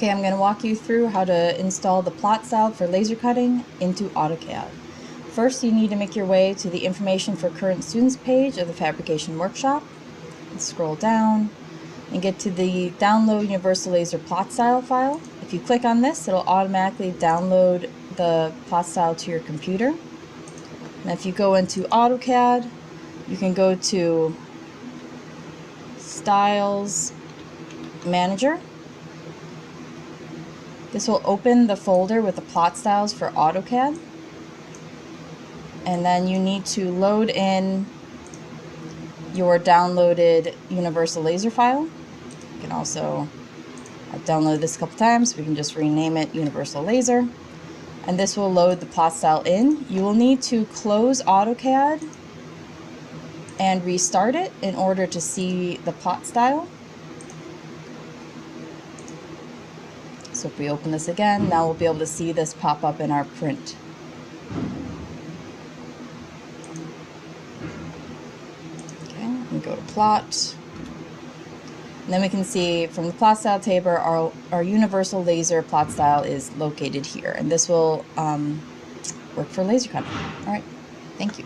Okay, I'm going to walk you through how to install the plot style for laser cutting into AutoCAD. First, you need to make your way to the Information for Current Students page of the Fabrication Workshop. Scroll down and get to the Download Universal Laser Plot Style file. If you click on this, it'll automatically download the plot style to your computer. And if you go into AutoCAD, you can go to Styles Manager. This will open the folder with the plot styles for AutoCAD. And then you need to load in your downloaded Universal Laser file. You can also, I've downloaded this a couple times, we can just rename it Universal Laser. And this will load the plot style in. You will need to close AutoCAD and restart it in order to see the plot style. So if we open this again, now we'll be able to see this pop up in our print. Okay, we go to plot. And then we can see from the plot style table, our universal laser plot style is located here. And this will work for laser cutting. All right, thank you.